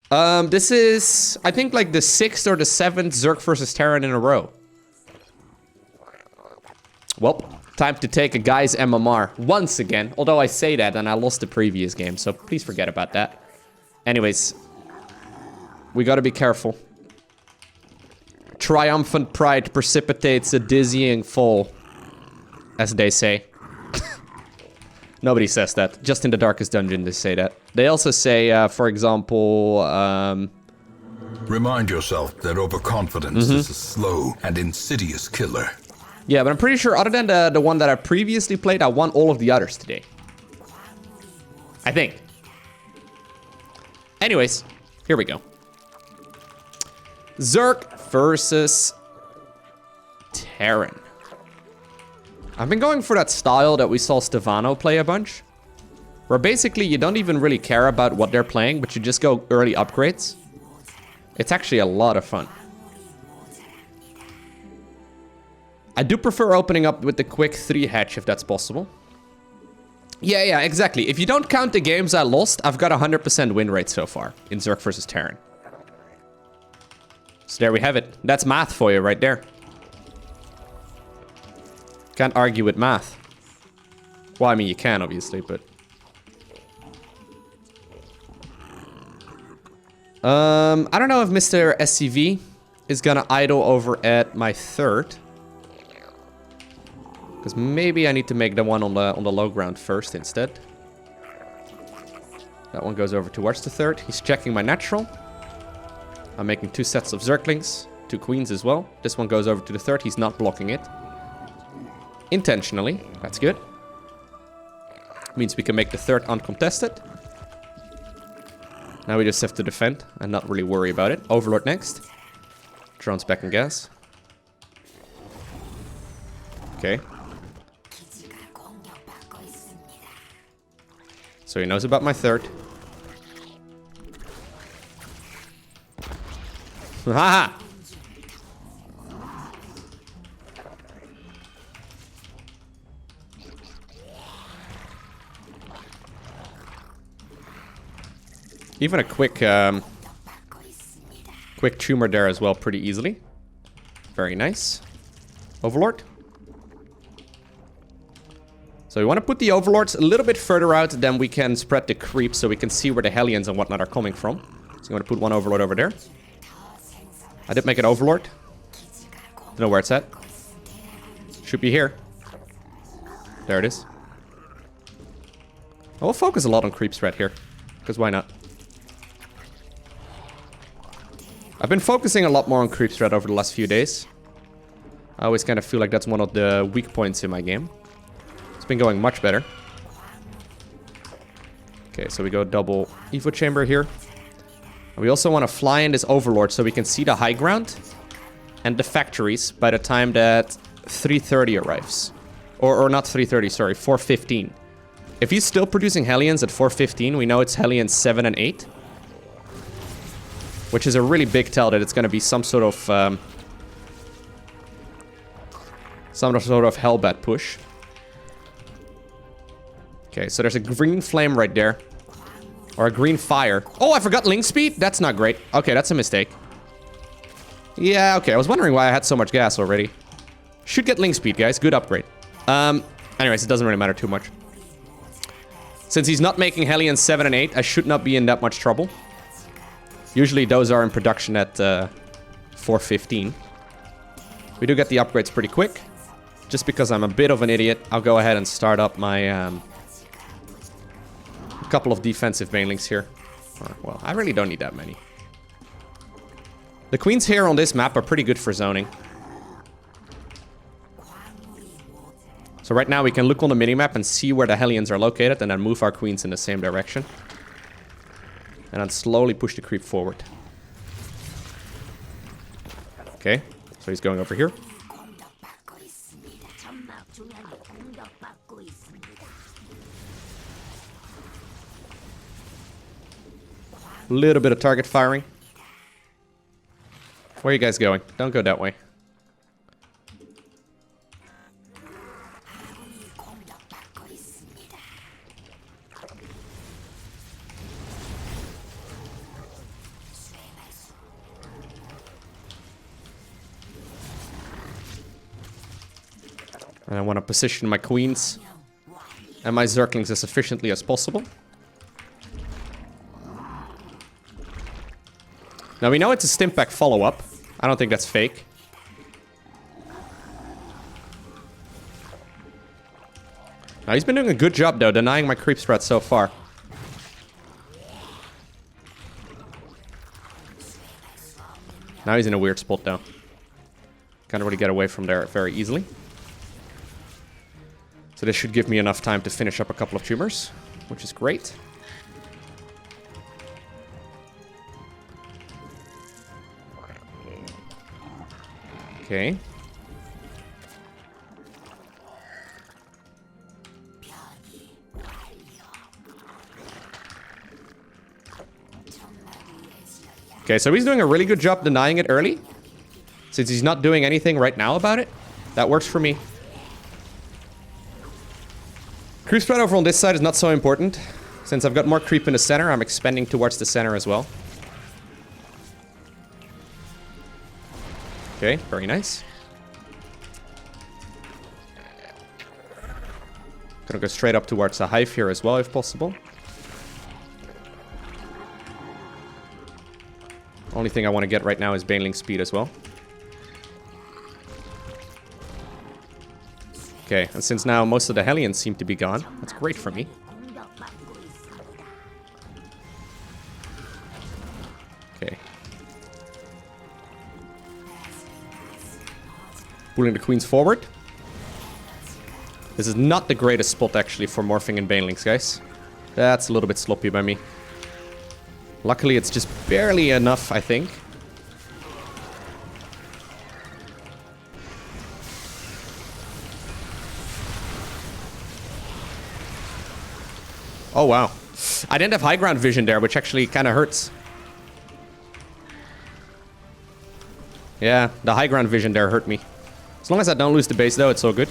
This is, I think, like the 6th or the 7th Zerg versus Terran in a row. Well, time to take a guy's MMR once again. Although I say that and I lost the previous game, so please forget about that. Anyways, we gotta be careful. Triumphant pride precipitates a dizzying fall, as they say. Nobody says that. Just in the darkest dungeon they say that. They also say, for example, Remind yourself that overconfidence is a slow and insidious killer. Yeah, but I'm pretty sure other than the one that I previously played, I won all of the others today. I think. Anyways, here we go. Zerg versus Terran. I've been going for that style that we saw Stefano play a bunch. Where basically you don't even really care about what they're playing, but you just go early upgrades. It's actually a lot of fun. I do prefer opening up with the quick 3 hatch if that's possible. Yeah, exactly. If you don't count the games I lost, I've got a 100% win rate so far in Zerg versus Terran. So there we have it. That's math for you right there. Can't argue with math. Well, I mean, you can, obviously, but... I don't know if Mr. SCV is gonna idle over at my 3rd. Because maybe I need to make the one on the low ground first instead. That one goes over towards the 3rd. He's checking my natural. I'm making 2 sets of Zerglings. 2 queens as well. This one goes over to the 3rd. He's not blocking it. Intentionally. That's good. Means we can make the 3rd uncontested. Now we just have to defend and not really worry about it. Overlord next. Drones back in gas. Okay. So he knows about my 3rd. Haha! Even a quick tumor there as well, pretty easily. Very nice. Overlord. So we want to put the Overlords a little bit further out than we can spread the creep so we can see where the Hellions and whatnot are coming from. So you want to put one Overlord over there. I did make an Overlord. Don't know where it's at. Should be here. There it is. I will focus a lot on creep spread here. Because why not? I've been focusing a lot more on creep spread over the last few days. I always kind of feel like that's one of the weak points in my game. It's been going much better. Okay, so we go double Evo Chamber here. And we also want to fly in this Overlord so we can see the high ground and the factories by the time that 3:30 arrives. Or not 3:30, sorry, 4:15. If he's still producing Hellions at 4:15, we know it's Hellions 7 and 8. Which is a really big tell that it's going to be some sort of Hellbat push. Okay, so there's a green flame right there. Or a green fire. Oh, I forgot link speed? That's not great. Okay, that's a mistake. Yeah, okay. I was wondering why I had so much gas already. Should get link speed, guys. Good upgrade. Anyways, it doesn't really matter too much. Since he's not making Hellions 7 and 8, I should not be in that much trouble. Usually those are in production at 4:15. We do get the upgrades pretty quick. Just because I'm a bit of an idiot, I'll go ahead and start up my couple of defensive banelings here. Well, I really don't need that many. The queens here on this map are pretty good for zoning. So right now we can look on the minimap and see where the Hellions are located and then move our queens in the same direction. And then slowly push the creep forward. Okay, so he's going over here. A little bit of target firing. Where are you guys going? Don't go that way. And I want to position my queens and my zerglings as efficiently as possible. Now we know it's a Stimpack follow-up. I don't think that's fake. Now he's been doing a good job though, denying my creep spread so far. Now he's in a weird spot though. Can't really get away from there very easily. So this should give me enough time to finish up a couple of tumors, which is great. Okay. Okay, so he's doing a really good job denying it early. Since he's not doing anything right now about it. That works for me. Creep spread over on this side is not so important. Since I've got more creep in the center, I'm expanding towards the center as well. Okay, very nice. Gonna go straight up towards the hive here as well, if possible. Only thing I want to get right now is Baneling speed as well. Okay, and since now most of the hellions seem to be gone, that's great for me. Okay. Pulling the queens forward. This is not the greatest spot actually for morphing in Banelings, guys. That's a little bit sloppy by me. Luckily, it's just barely enough, I think. Oh, wow. I didn't have high ground vision there, which actually kind of hurts. Yeah, the high ground vision there hurt me. As long as I don't lose the base, though, it's all good.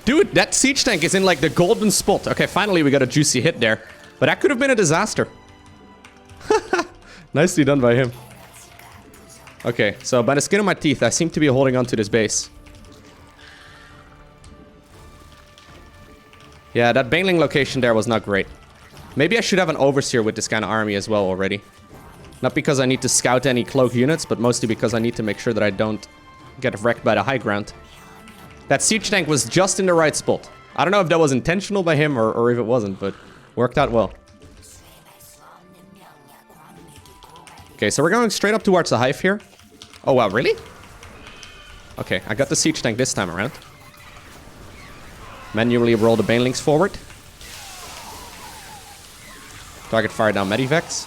Dude, that siege tank is in like the golden spot. Okay, finally we got a juicy hit there. But that could have been a disaster. Nicely done by him. Okay, so by the skin of my teeth, I seem to be holding on to this base. Yeah, that Baneling location there was not great. Maybe I should have an Overseer with this kind of army as well already. Not because I need to scout any cloak units, but mostly because I need to make sure that I don't get wrecked by the high ground. That siege tank was just in the right spot. I don't know if that was intentional by him or if it wasn't, but worked out well. Okay, so we're going straight up towards the hive here. Oh, wow, really? Okay, I got the siege tank this time around. Manually roll the Banelings forward. Target fire down Medivacs.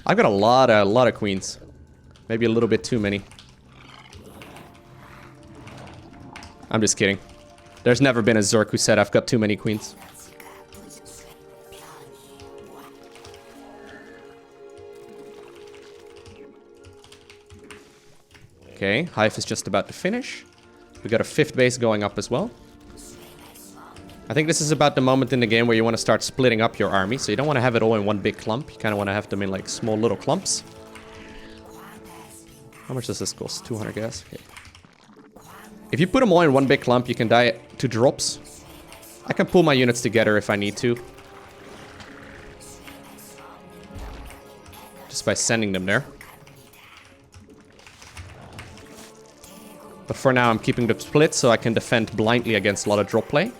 I've got a lot of queens. Maybe a little bit too many. I'm just kidding. There's never been a Zerg who said I've got too many queens. Okay, hive is just about to finish. We got a 5th base going up as well. I think this is about the moment in the game where you want to start splitting up your army. So you don't want to have it all in one big clump. You kind of want to have them in like small little clumps. How much does this cost? 200 gas? Okay. If you put them all in one big clump, you can die to drops. I can pull my units together if I need to. Just by sending them there. But for now, I'm keeping the split so I can defend blindly against a lot of drop play.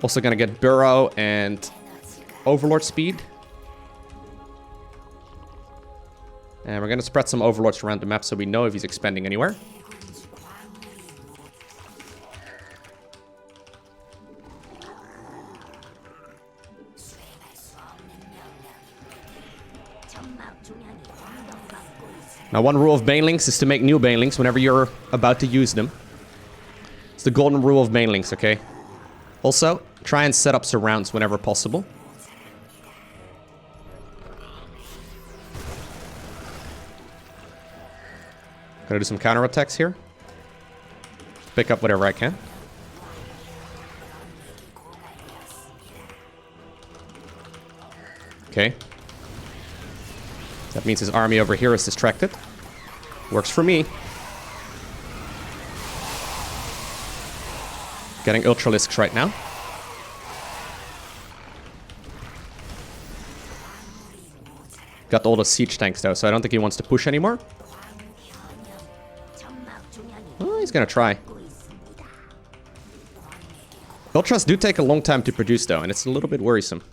Also gonna get Burrow and Overlord speed. And we're gonna spread some Overlords around the map so we know if he's expanding anywhere. Now, one rule of Banelings is to make new Banelings whenever you're about to use them. It's the golden rule of Banelings, okay? Also, try and set up surrounds whenever possible. Gonna do some counterattacks here. Pick up whatever I can. Okay. That means his army over here is distracted. Works for me. Getting Ultralisks right now. Got all the siege tanks though, so I don't think he wants to push anymore. Oh, he's gonna try. Ultras do take a long time to produce though, and it's a little bit worrisome.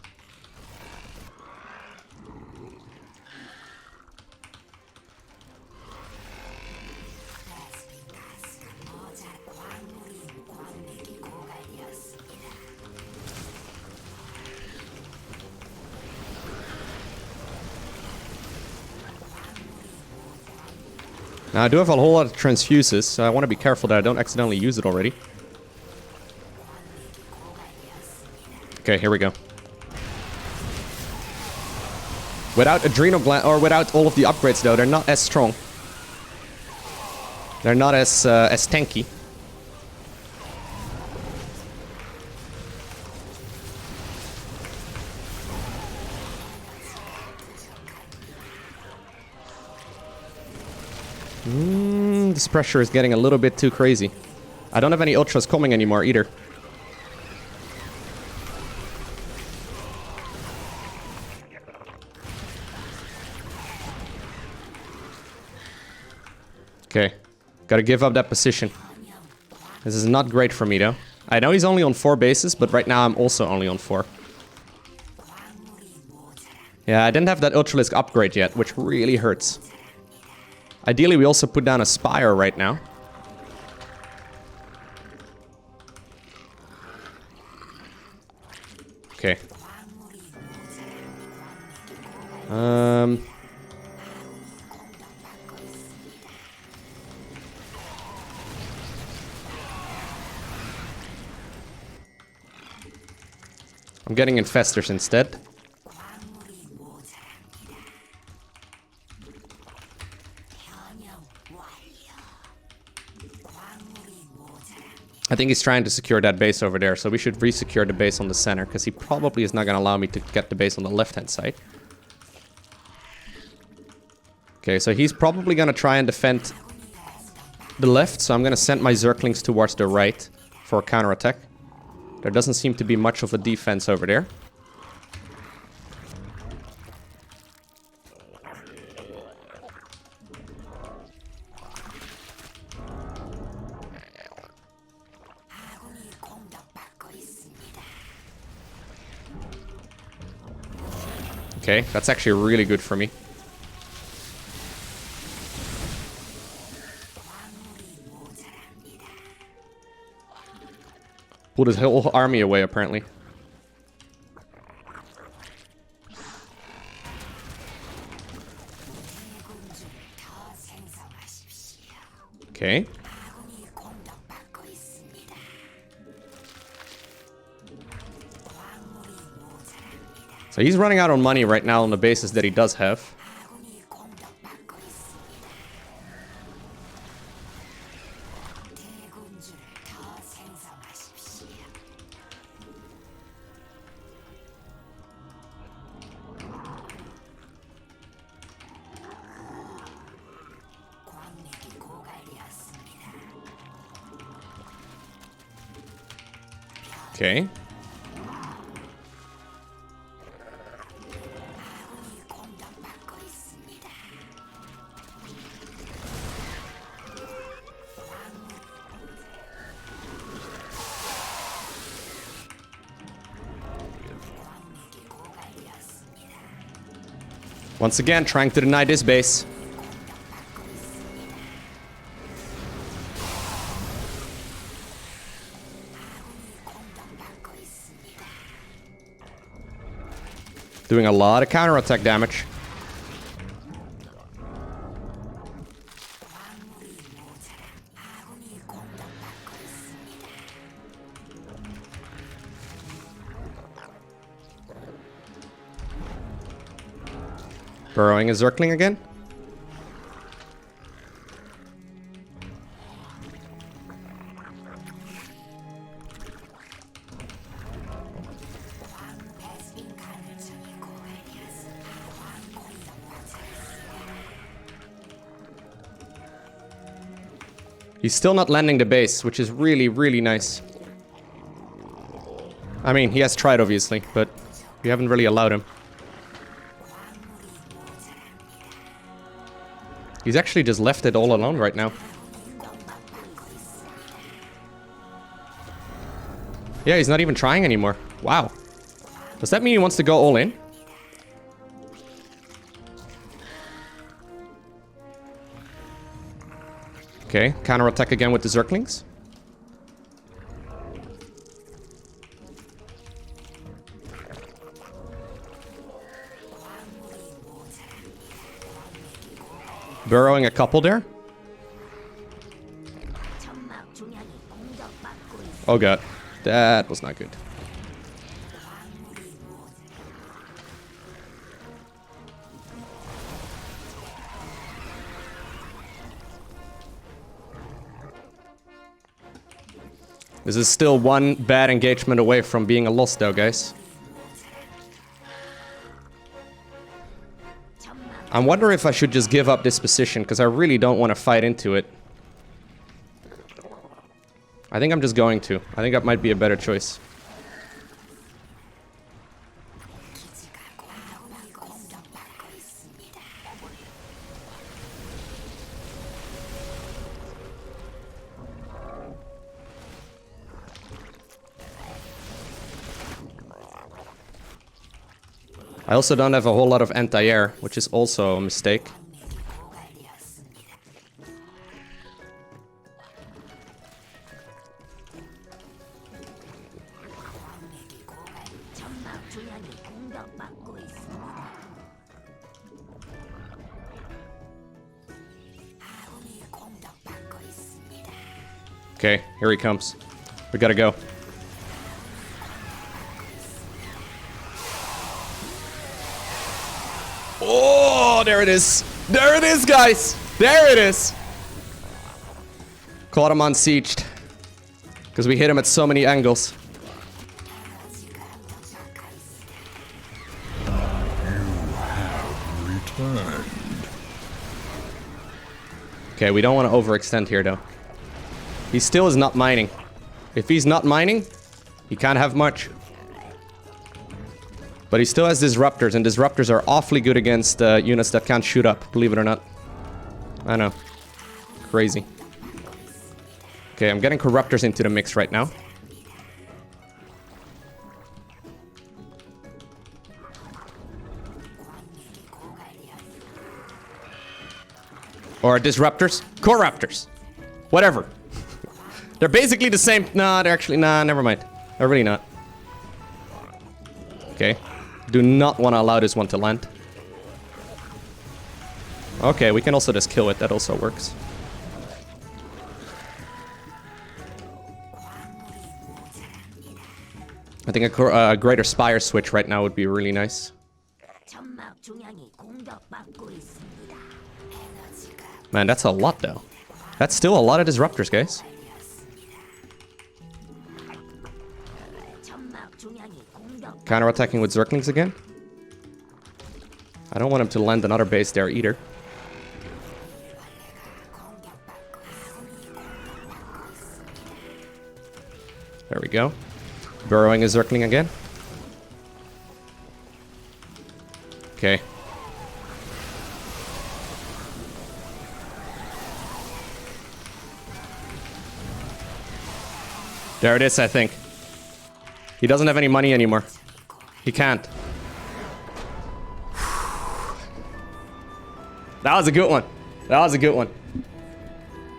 Now, I do have a whole lot of transfuses, so I want to be careful that I don't accidentally use it already. Okay, here we go. Without adrenal gland, or without all of the upgrades though, they're not as strong. They're not as tanky. This pressure is getting a little bit too crazy. I don't have any ultras coming anymore either. Okay, gotta give up that position. This is not great for me though. I know he's only on 4 bases, but right now I'm also only on 4. Yeah, I didn't have that Ultralisk upgrade yet, which really hurts. Ideally, we also put down a Spire right now. Okay. I'm getting Infestors instead. I think he's trying to secure that base over there, so we should re-secure the base on the center, because he probably is not going to allow me to get the base on the left-hand side. Okay, so he's probably going to try and defend the left, so I'm going to send my Zerglings towards the right for a counterattack. There doesn't seem to be much of a defense over there. Okay, that's actually really good for me. Pulled his whole army away, apparently. Okay. So he's running out on money right now on the bases that he does have. Okay. Once again, trying to deny this base. Doing a lot of counterattack damage. Burrowing a Zergling again. He's still not landing the base, which is really, really nice. I mean, he has tried, obviously, but we haven't really allowed him. He's actually just left it all alone right now. Yeah, he's not even trying anymore. Wow. Does that mean he wants to go all in? Okay, counterattack again with the Zerglings. Burrowing a couple there. Oh god, that was not good. This is still one bad engagement away from being a loss though, guys. I wonder if I should just give up this position, because I really don't want to fight into it. I think I'm just going to. I think that might be a better choice. I also don't have a whole lot of anti-air, which is also a mistake. Okay, here he comes. We gotta go. Oh, there it is. There it is, guys. There it is. Caught him unsieged. Because we hit him at so many angles. You have returned. Okay, we don't want to overextend here, though. He still is not mining. If he's not mining, he can't have much. But he still has disruptors, and disruptors are awfully good against units that can't shoot up, believe it or not. I know. Crazy. Okay, I'm getting corruptors into the mix right now. Or disruptors? Corruptors. Whatever. They're basically the same. No, they're actually... Nah, never mind. They're really not. Okay. Do not want to allow this one to land. Okay, we can also just kill it. That also works. I think a greater spire switch right now would be really nice. Man, that's a lot though. That's still a lot of disruptors, guys. Counterattacking with Zerglings again. I don't want him to land another base there either. There we go. Burrowing a Zergling again. Okay. There it is, I think. He doesn't have any money anymore. He can't. That was a good one. That was a good one.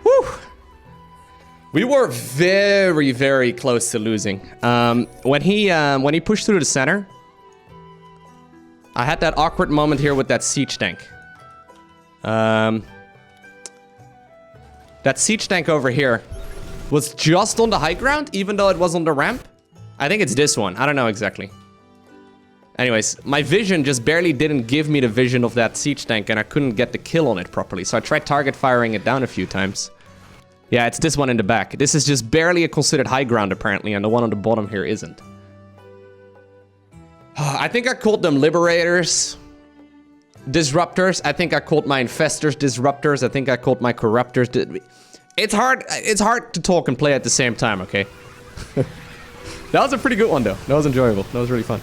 Whew. We were very, very close to losing. When he pushed through the center, I had that awkward moment here with that siege tank. That siege tank over here was just on the high ground, even though it was on the ramp. I think it's this one. I don't know exactly. Anyways, my vision just barely didn't give me the vision of that siege tank, and I couldn't get the kill on it properly. So I tried target firing it down a few times. Yeah, it's this one in the back. This is just barely a considered high ground, apparently, and the one on the bottom here isn't. I think I called them Liberators. Disruptors. I think I called my Infestors Disruptors. I think I called my Corruptors. It's hard to talk and play at the same time, okay? That was a pretty good one, though. That was enjoyable. That was really fun.